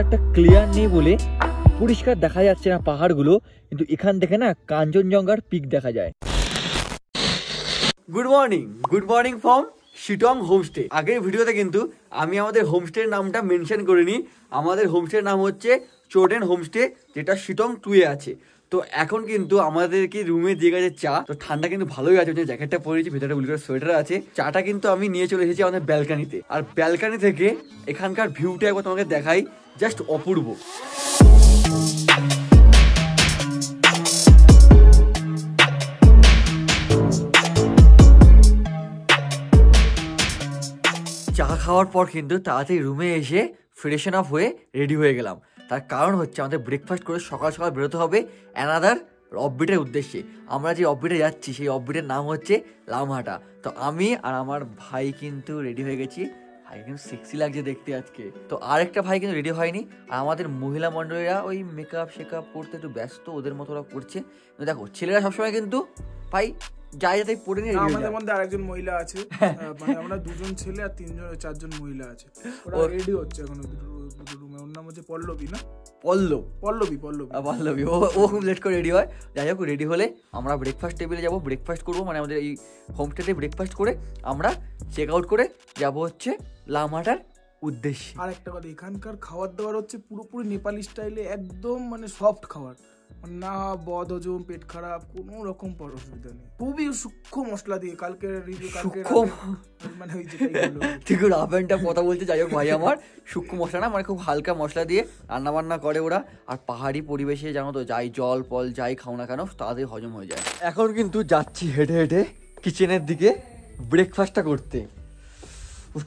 একটা ক্লিয়ার নেই বলে পরিষ্কার দেখা যাচ্ছে না পাহাড়গুলো, কিন্তু এখান থেকে না কাঞ্চনজঙ্ঘার পিক দেখা যায়। Good morning from Sittong homestay. আগের ভিডিওতে কিন্তু আমি আমাদের হোমস্টের নামটা মেনশন করিনি। আমাদের হোমস্টের নাম হচ্ছে চোডেন হোমস্টে, যেটা শিটং 2 এ আছে। তো এখন কিন্তু আমাদেরকে রুমে দিয়ে গেছে চা। তো ঠান্ডা কিন্তু ভালোই আছে, জ্যাকেটটা পরেছি, ভিতরে বুলকার সোয়েটার আছে। চাটা কিন্তু আমি নিয়ে চলে এসেছি আমাদের ব্যালকানিতে। আর ব্যালকানি থেকে এখানকার ভিউটা একবার তোমাকে দেখাই, জাস্ট অপূর্ব। চা খাওয়ার পর কিন্তু তাড়াতাড়ি রুমে এসে ফ্রেশন আপ হয়ে রেডি হয়ে গেলাম। তার কারণ হচ্ছে আমাদের ব্রেকফাস্ট করে সকাল সকাল বেরোতে হবে অ্যানাদার অফবিটের উদ্দেশ্যে। আমরা যে অফবিটে যাচ্ছি সেই অফবিটের নাম হচ্ছে লামহাটা। তো আমি আর আমার ভাই কিন্তু রেডি হয়ে গেছি। ভাই কিন্তু সেক্সি লাগছে দেখতে আজকে। তো আরেকটা ভাই কিন্তু রেডি হয়নি। আর আমাদের মহিলা মণ্ডলীরা ওই মেকআপ শেকআপ করতে একটু ব্যস্ত, ওদের মতো ওরা করছে। দেখো ছেলেরা সবসময় কিন্তু ভাই যাই যাতে পড়ে নিয়ে আমাদের মধ্যে আরেকজন মহিলা আছে, মানে আমরা দুজন ছেলে আর চারজন মহিলা আছে। ওরা রেডি হচ্ছে এখন দুটো রুমে। ওর নাম হচ্ছে পল্লবী, না পল্লবী ও খুব লেট করে রেডি হয়। যাই হোক, রেডি হলে আমরা ব্রেকফাস্ট টেবিলে যাবো, ব্রেকফাস্ট করবো। মানে আমাদের এই হোমস্টেতে ব্রেকফাস্ট করে আমরা চেক আউট করে যাবো হচ্ছে লামহাটার উদ্দেশ্যে। আর একটা কথা, এখানকার খাবার দাবার হচ্ছে পুরোপুরি নেপালি স্টাইলে, একদম মানে সফট খাবার, না বদ হজম, পেট খারাপ, কোনো রকম অসুবিধা নেই। খুবই সূক্ষ্ম মশলা দিয়ে কালকে মানে ওই ঠিক রাফেনটা কথা বলছে। যাই হোক ভাই, আমার সূক্ষ্ম মশলা না, মানে খুব হালকা মশলা দিয়ে রান্না বান্না করে ওরা। আর পাহাড়ি পরিবেশে জানো তো, যাই জল ফল যাই খাও না কেন তাড়াতাড়ি হজম হয়ে যায়। এখন কিন্তু যাচ্ছি হেঁটে হেঁটে কিচেনের দিকে ব্রেকফাস্টটা করতে।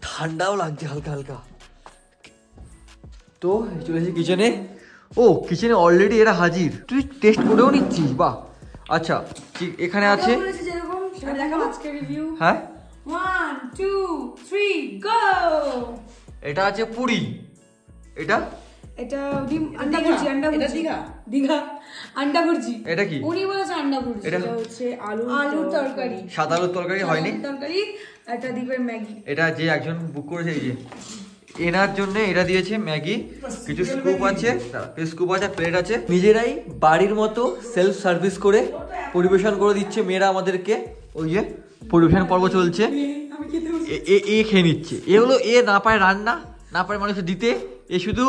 ঠান্ডাও লাগছে হালকা হালকা। তো চলে এসেছি কিচেনে। ও কিচেনে অলরেডি এরা হাজির, তুই টেস্ট করেও নিচ্ছিস? বাহ। আচ্ছা এখানে আছে, হ্যাঁ 1 2 3 গো। এটা আছে পুরি, এটা ডিম আন্ডা ভুর্জি, দীঘা আন্ডা ভুর্জি। এটা কি উনি বলেছে আন্ডা ভুর্জি, এটা হচ্ছে আলুর তরকারি। সাদা আলুর তরকারি হয়নি, তরকারি। এটা দ্বীপের ম্যাগি। এটা যে একজন বুক করেছে, এই যে এনার জন্য এটা দিয়েছে ম্যাগি। কিছু স্কুপ আছে, প্লেট আছে। নিজেরাই বাড়ির মতো সেলফ সার্ভিস করে পরিবেশন করে দিচ্ছে মেয়েরা আমাদেরকে। ওই যে পরিবেশন পর্ব চলছে, এ খেয়ে নিচ্ছে। এগুলো এ না পায় রান্না, না পায় মানুষের দিতে, এ শুধু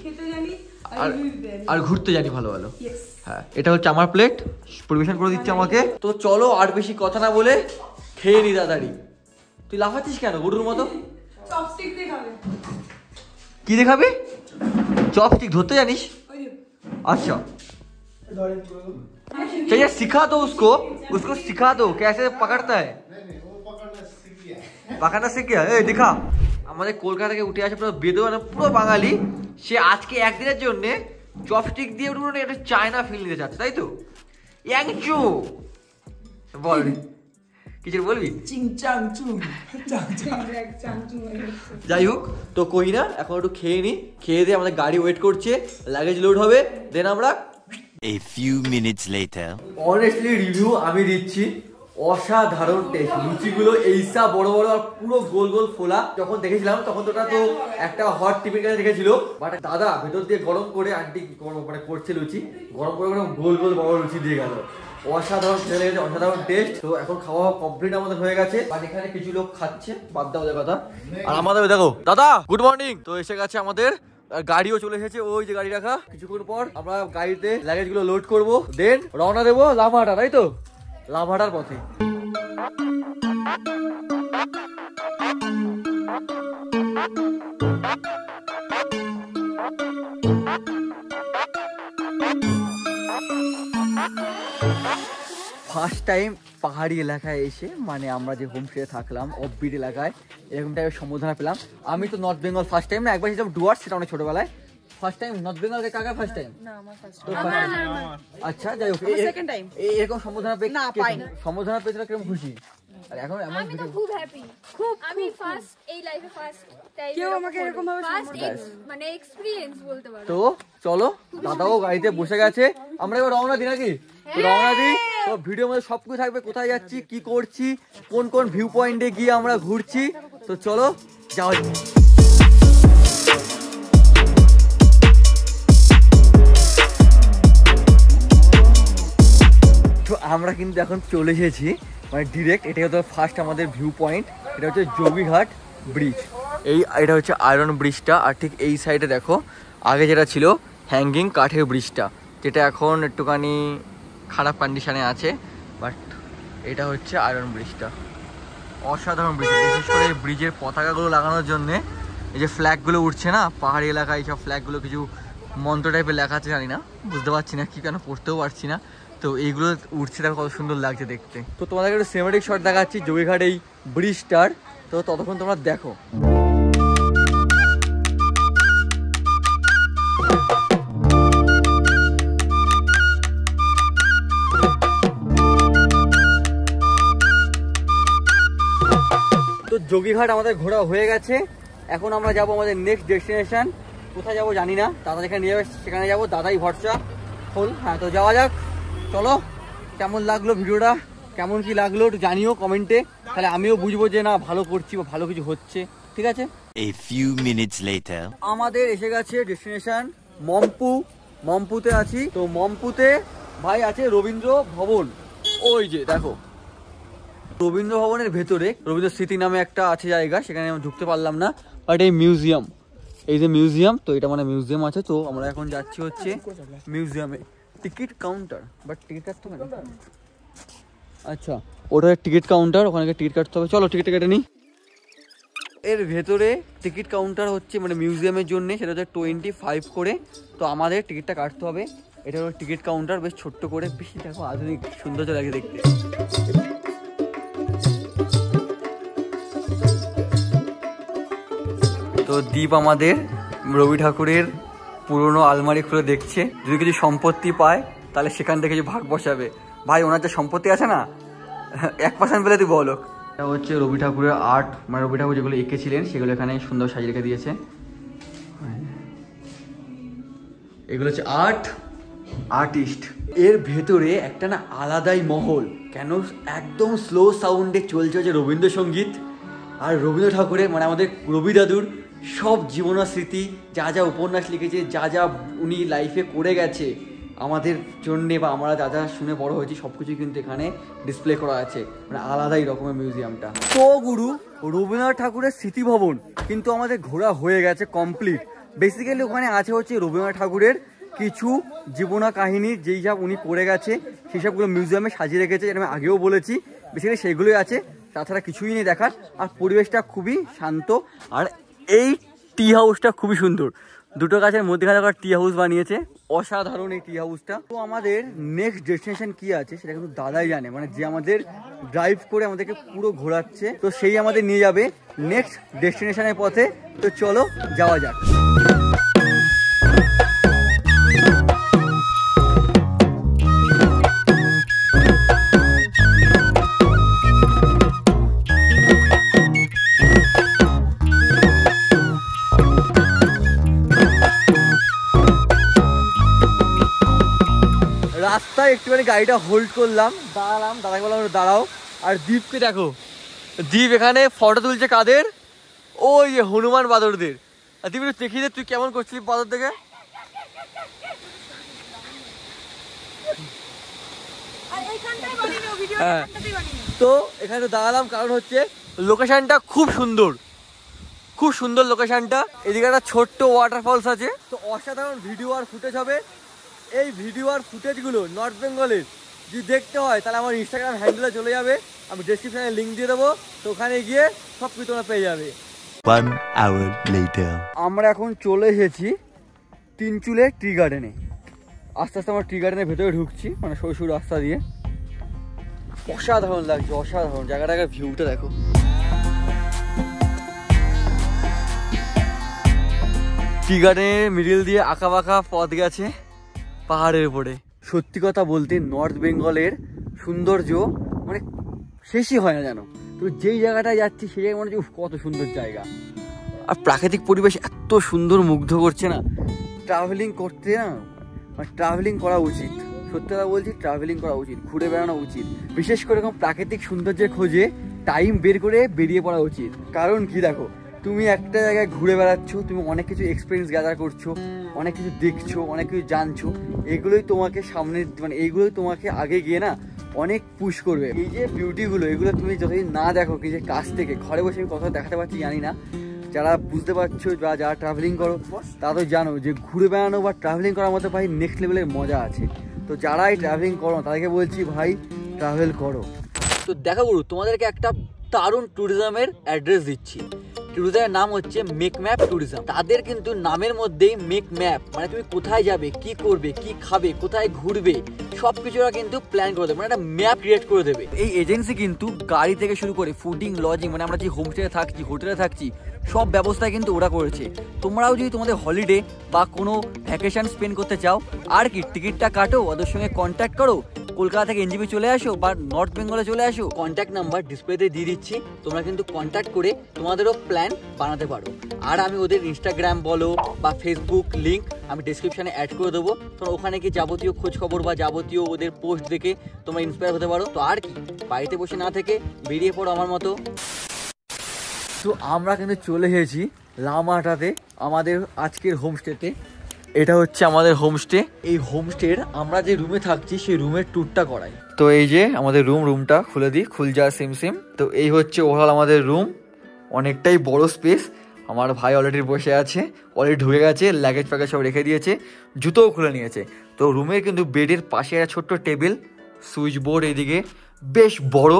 খেতে জানি আর ঘুরতে জানি ভালো ভালো। হ্যাঁ, এটা হচ্ছে আমার প্লেট, পরিবেশন করে দিচ্ছে আমাকে। তো চলো আর বেশি কথা না বলে খেয়ে নি তাড়াতাড়ি। তুই লাফাচ্ছিস কেন গরুর মতো? চপস্টিক দিয়ে খাবে। কি দেখাবে? চপস্টিক ধরতে জানিস? अच्छा चाहिए सिखा दो उसको सिखा दो कैसे पकड़ता है। पकड़ना सीख गया। ए दिखा, আমাদের কলকাতা থেকে উঠে আসে পুরো বেদোয়ানা, পুরো বাঙালি। সে আজকে একদিনের জন্য চপস্টিক দিয়ে পুরো একটা চায়না ফিল নিতে চাচ্ছে, তাই তো? ইয়াংচু বল, কিছু বলবি? যাই হোক, তো কই না, এখন একটু খেয়ে নি। খেয়ে দিয়ে আমাদের গাড়ি ওয়েট করছে, লাগেজ লোড হবে, দেন আমরা A few minutes later. Honestly review আমি দিচ্ছি, অসাধারণ টেস্ট। লুচিগুলো এইসা বড় বড় আর পুরো গোল গোল ফোলা। যখন দেখেছিলাম তখন তো ওটা তো একটা হট টিফিন কাছে দেখেছিল, বাট দাদা ভেতর দিয়ে গরম করে আন্টি মানে করছে লুচি, গরম করে গোল গোল বড় লুচি দিয়ে গেল। অসাধারণ ছেলে, অসাধারণ টেস্ট। তো এখন খাওয়া কমপ্লিট আমাদের হয়ে গেছে, বাট এখানে কিছু লোক খাচ্ছে, বাদ দাও ওদের কথা। আর আমাদের দেখো দাদা গুড মর্নিং। তো এসে গেছে আমাদের গাড়িও চলে এসেছে, ওই যে গাড়ি রাখা। কিছুক্ষণ পর আমরা গাড়িতে লাগেজ গুলো লোড করবো, দেন রওনা দেবো লামহাটা, তাই তো? লামহাটার পথে। ফার্স্ট টাইম পাহাড়ি এলাকায় এসে, মানে আমরা যে হোমস্টে থাকলাম অফবিট এলাকায়, এরকম টাইপের সম্বোধনা পেলাম। আমি তো নর্থ বেঙ্গল ফার্স্ট টাইম না, একবার যেতাম ডুয়ার্স, সেটা অনেক ছোটবেলায়। ফার্স্ট টাইম নর্থ বেঙ্গল কাকা ফার্স্ট টাইম? না আমার ফার্স্ট টাইম। আচ্ছা যাই হোক, সেকেন্ড টাইম এরকম সম্বোধনা পেয়ে সম্বোধনা পেয়েছিল, কিরকম খুশি? আর এখন আমি তো খুব হ্যাপি, খুব আমি ফার্স্ট এই লাইফে ফার্স্ট টাইম কেউ আমাকে এরকম ভাবে মানে এক্সপেরিয়েন্স বলতে পারো। তো চলো, দাদাও গাড়িতে বসে গেছে, আমরা এবার রওনা দিই নাকি? রওনা দিই। তো ভিডিওর মধ্যে সবকিছু থাকবে, কোথায় যাচ্ছি, কি করছি, কোন কোন ভিউ পয়েন্টে গিয়ে আমরা ঘুরছি। তো চলো যাওয়া। আমরা কিন্তু এখন চলে এসেছি মানে ডিরেক্ট, এটা হচ্ছে ফার্স্ট আমাদের ভিউ পয়েন্ট, এটা হচ্ছে যোগীঘাট ব্রিজ। এটা হচ্ছে আয়রন ব্রিজটা, আর ঠিক এই সাইডে দেখো আগে যেটা ছিল হ্যাঙ্গিং কাঠের ব্রিজটা, যেটা এখন একটুখানি খারাপ কন্ডিশনে আছে, বাট এটা হচ্ছে আয়রন ব্রিজটা। অসাধারণ ব্রিজ, বিশেষ করে এই ব্রিজের পতাকাগুলো লাগানোর জন্যে এই যে ফ্ল্যাগগুলো উঠছে না পাহাড়ি এলাকায়, এইসব ফ্ল্যাগগুলো কিছু মন্ত্র টাইপের লেখা আছে, জানি না, বুঝতে পারছি না কি, কেন পড়তেও পারছি না, তো এইগুলো উঠছে, দেখো কত সুন্দর লাগছে দেখতে। তো তোমাদেরকে একটু সিনেমেটিক শট দেখাচ্ছি যোগীঘাট এই ব্রিজটার, তো ততক্ষণ তোমরা দেখো। তো যোগীঘাট আমাদের ঘোরা হয়ে গেছে, এখন আমরা যাব আমাদের নেক্সট ডেস্টিনেশন। কোথায় যাবো জানি না, দাদা যেখানে নিয়ে যাবে সেখানে যাবো, দাদাই ভরসা ফুল। হ্যাঁ, তো যাওয়া যাক, চলো। কেমন লাগলো ভিডিওটা, কেমন কি লাগলো একটু জানিও কমেন্টে, তাহলে আমিও বুঝবো যে না ভালো করছি বা ভালো কিছু হচ্ছে, ঠিক আছে। A few minutes later. আমাদের এসে গেছে ডেস্টিনেশন মম্পুতে আছি। তো মম্পুতে ভাই আছে রবীন্দ্র ভবন, ওই যে দেখো রবীন্দ্র ভবনের ভেতরে রবীন্দ্র স্মৃতি নামে একটা আছে জায়গা, সেখানে আমি ঢুকতে পারলাম না, বাট এই মিউজিয়াম, এই যে মিউজিয়াম, তো এটা মানে মিউজিয়াম আছে। তো আমরা এখন যাচ্ছি হচ্ছে মিউজিয়ামে, টিকিট কাউন্টার, বাট টিকিট কাটতে হবে না। আচ্ছা, ওটা টিকিট কাউন্টার, ওখানে টিকিট কাটতে হবে, চলো টিকিট কেটে নিই। এর ভেতরে টিকিট কাউন্টার হচ্ছে মানে মিউজিয়ামের জন্য, সেটা হচ্ছে 25 করে। তো আমাদের টিকিটটা কাটতে হবে, এটা হলো টিকিট কাউন্টার, বেশ ছোট্ট করে, বেশ দেখো আধুনিক সৌন্দর্য লাগে দেখতে। তো দীপ আমাদের রবি ঠাকুরের পুরনো আলমারি খুলে দেখছে, যদি কিছু সম্পত্তি পায় তাহলে সেখান থেকে কিছু ভাগ বসাবে। ভাই ওনার যে সম্পত্তি আছে না 1% পেলে তুই বলো। এটা হচ্ছে রবি ঠাকুরের আর্ট, মানে রবি ঠাকুর যেগুলো এঁকেছিলেন সেগুলো এখানে সুন্দর সাজিয়ে রেখে দিয়েছে। এগুলো হচ্ছে আর্টিস্ট। এর ভেতরে একটা না আলাদাই মহল, কেন একদম স্লো সাউন্ডে চলছে হচ্ছে রবীন্দ্রসঙ্গীত, আর রবীন্দ্র ঠাকুরের মানে আমাদের রবি দাদুর সব জীবন স্মৃতি, যা যা উপন্যাস লিখেছে, যা যা উনি লাইফে করে গেছে আমাদের জন্যে, বা আমরা যা যা শুনে বড় হয়েছি সব কিছু কিন্তু এখানে ডিসপ্লে করা আছে, মানে আলাদাই রকমের মিউজিয়ামটা। তো গুরু রবীন্দ্রনাথ ঠাকুরের স্মৃতিভবন কিন্তু আমাদের ঘোরা হয়ে গেছে কমপ্লিট। বেসিক্যালি ওখানে আছে হচ্ছে রবীন্দ্রনাথ ঠাকুরের কিছু জীবনা কাহিনী, যেই সব উনি করে গেছে সেই সবগুলো মিউজিয়ামে সাজিয়ে রেখেছে, যেটা আমি আগেও বলেছি, বেসিক্যালি সেইগুলোই আছে, তাছাড়া কিছুই নেই দেখার। আর পরিবেশটা খুবই শান্ত, আর এই টি হাউসটা খুবই সুন্দর, দুটো গাছের মধ্যেখানে একটা টি হাউস বানিয়েছে, অসাধারণ এই টি হাউসটা। তো আমাদের নেক্সট ডেস্টিনেশন কি আছে সেটা কিন্তু দাদাই জানে, মানে যে আমাদের ড্রাইভ করে আমাদেরকে পুরো ঘোরাচ্ছে, তো সেই আমাদের নিয়ে যাবে নেক্সট ডেস্টিনেশনের পথে। তো চলো যাওয়া যাক। রাস্তায় একটুখানি গাড়িটা হোল্ড করলাম, দাঁড়ালাম, দাদাকে বললাম দাঁড়াও। আর দীপকে দেখো, দীপ এখানে ফটো তুলছে কাদের, ওই যে হনুমান বাদরদের। আর দীপ একটু দেখিয়ে দে তুই কেমন করছিলি বাদর থেকে। হ্যাঁ, তো এখানে দাঁড়ালাম কারণ হচ্ছে লোকেশনটা খুব সুন্দর, খুব সুন্দর লোকেশনটা। এদিকে একটা ছোট্ট ওয়াটারফলস আছে, তো অসাধারণ ভিডিও আর ফুটেজ হবে। এই ভিডিও আর ফুটেজগুলো নর্থ বেঙ্গলের যদি দেখতে হয় তাহলে আমার ইনস্টাগ্রাম হ্যান্ডেলে চলে যাবে, আমি ডেসক্রিপশনে লিঙ্ক দিয়ে দেবো, তো ওখানে গিয়ে সব কিছু তোমরা পেয়ে যাবে। 1 hour later. আমরা এখন চলে এসেছি তিনচুলের ট্রি গার্ডেনে। আস্তে আস্তে আমরা ট্রি গার্ডেনের ভেতরে ঢুকছি, মানে সরু সরু রাস্তা দিয়ে। অসাধারণ লাগছে, অসাধারণ জায়গাটাকে, ভিউটা দেখো। টি গার্ডেনের মিডিল দিয়ে আঁকা বাঁকা পথ গেছে পাহাড়ের উপরে। সত্যি কথা বলতে নর্থ বেঙ্গলের সৌন্দর্য মানে শেষই হয় না জানো। তো যেই জায়গাটায় যাচ্ছি সেই জায়গায় মনে হচ্ছে কত সুন্দর জায়গা, আর প্রাকৃতিক পরিবেশ এত সুন্দর মুগ্ধ করছে না। ট্রাভেলিং করতে না, মানে ট্রাভেলিং করা উচিত, সত্যি কথা বলছি, ট্রাভেলিং করা উচিত, ঘুরে বেড়ানো উচিত, বিশেষ করে এরকম প্রাকৃতিক সৌন্দর্যের খোঁজে টাইম বের করে বেরিয়ে পড়া উচিত। কারণ কি দেখো, তুমি একটা জায়গায় ঘুরে বেড়াচ্ছ, তুমি অনেক কিছু এক্সপিরিয়েন্স গ্যাদার করছো, অনেক কিছু দেখছো, অনেক কিছু জানছো, এগুলোই তোমাকে সামনে মানে এইগুলোই তোমাকে আগে গিয়ে না অনেক পুশ করবে। এই যে বিউটিগুলো এগুলো তুমি যতদিন না দেখো কি যে কাছ থেকে, ঘরে বসে আমি কথা দেখাতে পারছি জানি না, যারা বুঝতে পারছো বা যারা ট্রাভেলিং করো তারা তো জানো যে ঘুরে বেড়ানো বা ট্রাভেলিং করার মতো ভাই নেক্সট লেভেলের মজা আছে। তো যারাই ট্রাভেলিং করো তাদেরকে বলছি ভাই ট্রাভেল করো। তো দেখা করু তোমাদেরকে একটা দারুণ ট্যুরিজমের অ্যাড্রেস দিচ্ছি। ট্যুরিজমের নাম হচ্ছে মেক ম্যাপ ট্যুরিজম। তাদের কিন্তু নামের মধ্যেই মেক ম্যাপ, মানে তুমি কোথায় যাবে, কি করবে, কি খাবে, কোথায় ঘুরবে, সবকিছু ওরা কিন্তু প্ল্যান করে দেবে, মানে একটা ম্যাপ ক্রিয়েট করে দেবে। এই এজেন্সি কিন্তু গাড়ি থেকে শুরু করে ফুডিং, লজিং, মানে আমরা যে হোমস্টেতে থাকছি, হোটেলে থাকছি, সব ব্যবস্থা কিন্তু ওরা করেছে। তোমরাও যদি তোমাদের হলিডে বা কোনো ভ্যাকেশন স্পেন্ড করতে চাও, আর কি টিকিটটা কাটো, ওদের সঙ্গে কন্ট্যাক্ট করো, কলকাতা থেকে এনজিপি চলে আসো বা নর্থ বেঙ্গলে চলে আসো। কন্ট্যাক্ট নাম্বার ডিসপ্লেতে দিয়ে দিচ্ছি, তোমরা কিন্তু কন্ট্যাক্ট করে তোমাদেরও প্ল্যান বানাতে পারো। আর আমি ওদের ইনস্টাগ্রাম বলো বা ফেসবুক লিঙ্ক আমি ডিসক্রিপশানে অ্যাড করে দেবো। তোমরা ওখানে কি যাবতীয় খোঁজ খবর বা যাবতীয় ওদের পোস্ট দেখে তোমরা ইন্সপায়ার হতে পারো। তো আর কি, বাড়িতে বসে না থেকে বেরিয়ে পড়ো আমার মতো। তো আমরা কিন্তু চলে এসেছি লামাহাটাতে আমাদের আজকের হোমস্টেতে। এটা হচ্ছে আমাদের হোমস্টে। এই হোমস্টের আমরা যে রুমে থাকছি সেই রুমের ট্যুরটা করাই। তো এই যে আমাদের রুমটা খুলে দিই, খুল যা সিম। তো এই হচ্ছে ওভারঅল আমাদের রুম, অনেকটাই বড় স্পেস। আমার ভাই অলরেডি বসে আছে, অলরেডি ঢুকে গেছে, লাগেজ ফ্যাগেজ সব রেখে দিয়েছে, জুতোও খুলে নিয়েছে। তো রুমের কিন্তু বেডের পাশে একটা ছোট্ট টেবিল, সুইচ বোর্ড এইদিকে বেশ বড়।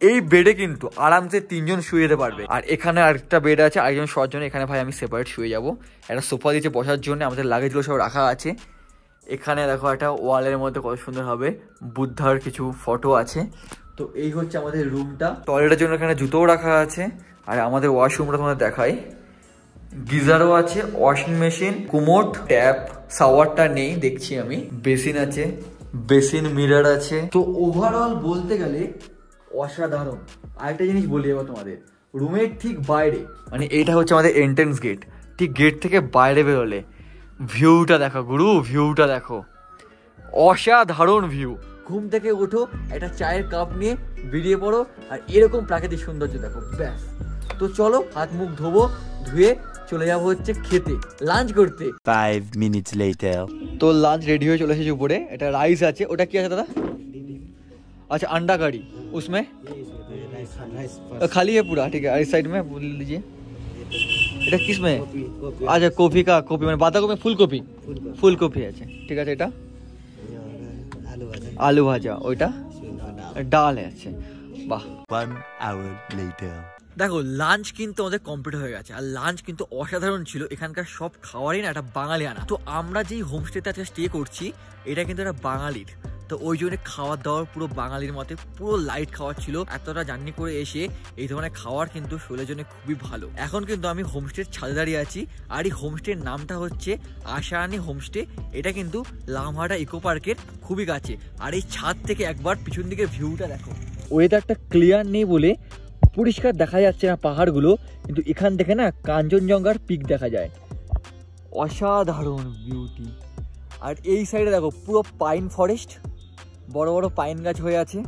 এই বেডে কিন্তু আরামসে 3 জন শুয়ে যেতে পারবে। আর এখানে আরেকটা বেড আছে আরেকজন শোয়ার জন্য, এখানে ভাই আমি সেপারেট শুয়ে যাবো। একটা সোফা দিয়েছে বসার জন্য, আমাদের লাগেজগুলো সব রাখা আছে। এখানে দেখো একটা ওয়ালের মধ্যে কত সুন্দর হবে বুদ্ধার কিছু ফটো আছে। তো এই হচ্ছে আমাদের রুমটা। টয়লেটের জন্য এখানে জুতোও রাখা আছে। আর আমাদের ওয়াশরুমটা তোমাদের দেখাই, গিজারও আছে, ওয়াশিং মেশিন, কুমোড, ট্যাপ, শাওয়ারটা নেই দেখছি আমি, বেসিন আছে, বেসিন মিরর আছে। তো ওভারঅল বলতে গেলে অসাধারণ। আরেকটা জিনিস বলি এবার তোমাদের, রুমের ঠিক বাইরে, মানে এইটা হচ্ছে আমাদের এন্ট্রেন্স গেট, ঠিক গেট থেকে বাইরে বেরোলে ভিউটা দেখো গুরু, ভিউটা দেখো, অসাধারণ ভিউ। ঘুম থেকে ওঠো, একটা চায়ের কাপ নিয়ে বেরিয়ে পড়ো, আর এরকম প্রাকৃতিক সৌন্দর্য দেখো, ব্যাস। তো চলো হাত মুখ ধোবো, ধুয়ে চলে যাবো হচ্ছে খেতে, লাঞ্চ করতে। 5 minutes later. তো লাঞ্চ রেডি হয়ে চলে এসেছে উপরে। এটা রাইস আছে, ওটা কি আছে দাদা? अच्छा अंडा कड़ी उसमें खाली है पूरा, ठीक है। इस साइड में बोल लीजिए এটা किस में? अच्छा कॉफी का, कॉफी মানে বাঁধাকপি, ফুলকপি, ফুলকপি আছে, ঠিক আছে। এটা আলু ভাজা, ওইটা ডাল আছে, বাহ। 1 hour later. দেখো লাঞ্চ কিন্তু আমাদের কমপ্লিট হয়ে গেছে, আর লাঞ্চ কিন্তু অসাধারণ ছিল। এখানকার সব খাবারই না একটা বাঙালি আনা। তো আমরা যেই হোমস্টেতে আজকে স্টে করছি এটা কিন্তু একটা বাঙালির, তো ওই জন্য খাওয়ার দাওয়ার পুরো বাঙালির মতে পুরো লাইট খাওয়ার ছিল। এতটা জার্নি করে এসে এই ধরনের খাওয়ার কিন্তু শরীরের জন্য খুবই ভালো। এখন কিন্তু আমি হোমস্টের ছাদে দাঁড়িয়ে আছি, আর এই হোমস্টের নামটা হচ্ছে আশারানী হোমস্টে। এটা কিন্তু লামাহাটা ইকো পার্কের খুবই কাছে। আর এই ছাদ থেকে একবার পিছন দিকে ভিউটা দেখো, ওয়েদারটা ক্লিয়ার নেই বলে পরিষ্কার দেখা যাচ্ছে না পাহাড়গুলো, কিন্তু এখান থেকে না কাঞ্চনজঙ্ঘার পিক দেখা যায়, অসাধারণ বিউটি। আর এই সাইডে দেখো পুরো পাইন ফরেস্ট, বড় বড় পাইন গাছ হয়ে আছে।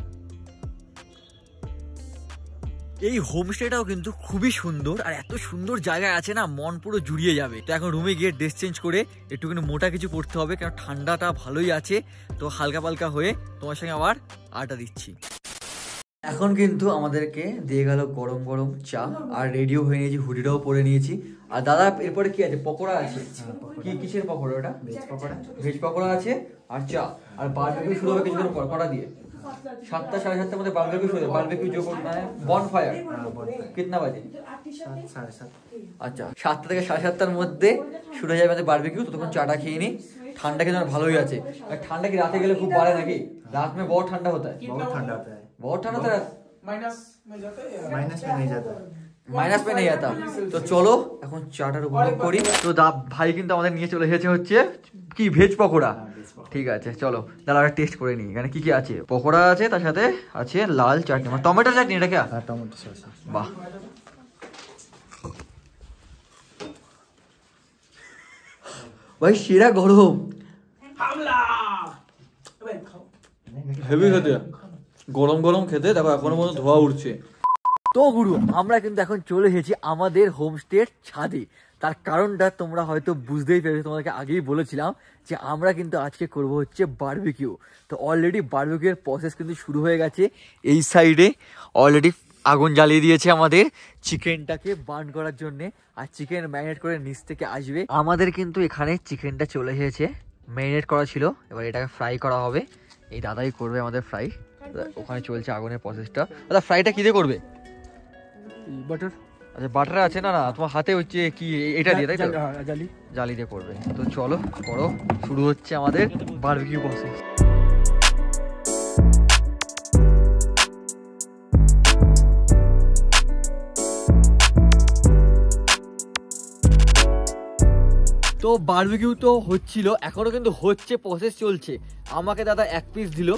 এই হোমস্টেটাও কিন্তু খুবই সুন্দর, আর এত সুন্দর জায়গায় আছে না, মন পুরো জুড়িয়ে যাবে। তো এখন রুমে গিয়ে ড্রেস চেঞ্জ করে একটুখানি মোটা কিছু পড়তে হবে, কারণ ঠান্ডাটা ভালোই আছে। তো হালকা পালকা হয়ে তোমার সঙ্গে আবার আড্ডা দিচ্ছি। এখন কিন্তু আমাদেরকে দিয়ে গেল গরম গরম চা, আর রেডিও হয়ে নিয়েছি, হুডিটাও পরে নিয়েছি। আর দাদা এরপরে কি আছে? পকোড়া আছে। কি কিসের পকোড়া? ওটা ভেজ পকোড়া, ভেজ পকোড়া আছে আর চা। আর বারবিকিউ শুরু হবে কিছুক্ষণ পর, কটা দিয়ে 7টা 7:30টার মধ্যে বারবিকিউ শুরু হবে। বারবিকিউ जो মানে বনফায়ার কিতনা বাজে? 7:30। আচ্ছা 7টা থেকে 7:30টার মধ্যে শুরু হয়ে যাবে আমাদের বারবিকিউ। তো তখন চাটা খেয়ে নিই। ঠান্ডা কিন্তু ভালোই আছে। আর ঠান্ডা কি রাতে গেলে খুব বাড়ে নাকি? রাত में बहुत ठंडा होता है, बहुत ठंडा होता है, बहुत ठंडा होता है। माइनस में जाता है, माइनस में नहीं जाता, মাইনাস পে নেই যেতাম। তো চলো এখন চাটার উপভোগ করি। তো ভাই কিন্তু আমাদের নিয়ে চলে এসেছে হচ্ছে কি ভেজ পকোড়া, ঠিক আছে। চলো দাদা টেস্ট করে নিই এখানে কি কি আছে। পকোড়া আছে, তার সাথে আছে লাল চাটনি, মানে টমেটো চাটনি। এটা কি? Tomato sauce. বাহ, ভাই সেরা গরম, হেভি খেতে, গরম গরম খেতে। দেখো এখনো মতো ধোয়া উঠছে। তো গুরু আমরা কিন্তু এখন চলে এসেছি আমাদের হোমস্টের ছাদে। তার কারণটা তোমরা হয়তো বুঝতেই পেরেছো, তোমাদেরকে আগেই বলেছিলাম যে আমরা কিন্তু আজকে করব হচ্ছে বারবিকিউ। তো অলরেডি বারবিকিউ এর প্রসেস কিন্তু শুরু হয়ে গেছে। এই সাইডে অলরেডি আগুন জ্বালিয়ে দিয়েছে আমাদের চিকেনটাকে বার্ন করার জন্য, আর চিকেন ম্যারিনেট করে নিচ থেকে আসবে। আমাদের কিন্তু এখানে চিকেনটা চলে এসেছে, ম্যারিনেট করা ছিল, এবার এটাকে ফ্রাই করা হবে। এই দাদাই করবে আমাদের ফ্রাই, ওখানে চলছে আগুনের প্রসেসটা। দাদা ফ্রাইটা কি দিয়ে করবে? বাটার। আচ্ছা বাটার আছে, না না তোমার হাতে হচ্ছে কি এটা দিয়ে, তাই তো? জালি জালি দিয়ে করবে। তো চলো করো, শুরু হচ্ছে আমাদের বারবিকিউ প্রসেস। তো বারবিকিউ তো হচ্ছিল, এখনো কিন্তু হচ্ছে, প্রসেস চলছে। আমাকে দাদা এক পিস দিল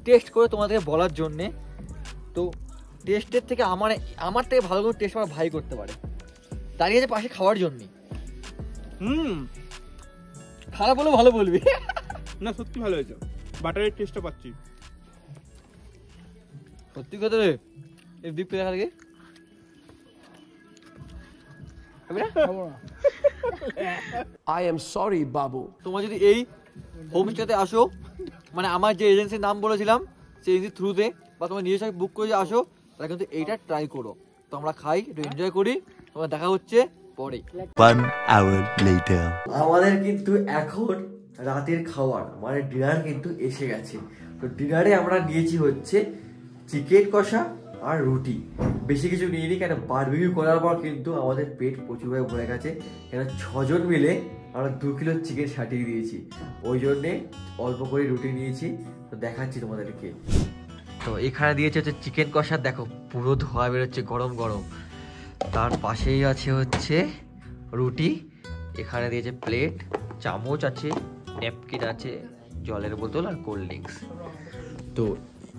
টেস্ট করে তোমাদেরকে বলার জন্যে। তো টেস্টের থেকে আমার থেকে ভালো করে টেস্ট আমার ভাই করতে পারে, দাঁড়িয়ে আছে পাশে খাওয়ার জন্যে। খারাপ হলেও ভালো বলবি। না সত্যি ভালো হয়েছে, বাটারের টেস্টটা পাচ্ছি। সত্যি কথা রে, এই দীপ দেখা লাগে। I am sorry, Babu. তোমরা যদি এই হোমস্টেতে আসো, মানে আমার যে এজেন্সির নাম বলেছিলাম সেই এজেন্সির থ্রুতে, বা তোমার নিজের সাথে বুক করে যে আসো, তাহলে কিন্তু এইটা ট্রাই করো। তো আমরা খাই, একটু এনজয় করি, তোমার দেখা হচ্ছে পরে। 1 hour later. আমাদের কিন্তু এখন রাতের খাবার মানে ডিনার কিন্তু এসে গেছে। তো ডিনারে আমরা নিয়েছি হচ্ছে চিকেন কষা আর রুটি, বেশি কিছু নিইনি, কেন বারবিকিউ করার পর কিন্তু আমাদের পেট প্রচুরভাবে ভরে গেছে। কেন 6 জন মিলে আমরা 2 কিলো চিকেন সাটিয়ে দিয়েছি, ওই জন্যে অল্প করে রুটি নিয়েছি। তো দেখাচ্ছি তোমাদেরকে। তো এখানে দিয়েছে হচ্ছে চিকেন কষা, দেখো পুরো ধোয়া বেরোচ্ছে গরম গরম। তার পাশেই আছে হচ্ছে রুটি, এখানে দিয়েছে প্লেট, চামচ আছে, ন্যাপকিন আছে, জলের বোতল আর কোল্ড ড্রিঙ্কস। তো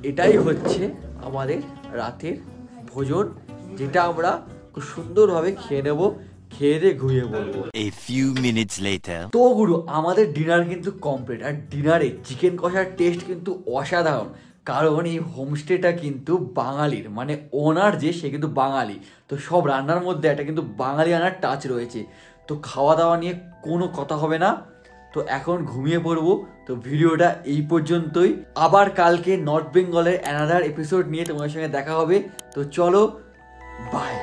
এটাই হচ্ছে আমাদের রাতের ভোজন, যেটা আমরা খুব সুন্দরভাবে খেয়ে নেব, খেয়ে দিয়ে ঘুমিয়ে পড়বো। A few minutes later. তো গুরু আমাদের ডিনার কিন্তু কমপ্লিট, আর ডিনারে চিকেন কষার টেস্ট কিন্তু অসাধারণ। কারণ এই হোমস্টেটা কিন্তু বাঙালির, মানে ওনার যে সে কিন্তু বাঙালি। তো সব রান্নার মধ্যে একটা কিন্তু বাঙালি রান্নার টাচ রয়েছে। তো খাওয়া দাওয়া নিয়ে কোনো কথা হবে না। তো এখন ঘুমিয়ে পড়বো। তো ভিডিওটা এই পর্যন্তই, আবার কালকে নর্থ বেঙ্গলের অ্যানাদার এপিসোড নিয়ে তোমাদের সঙ্গে দেখা হবে। তো চলো, বাই।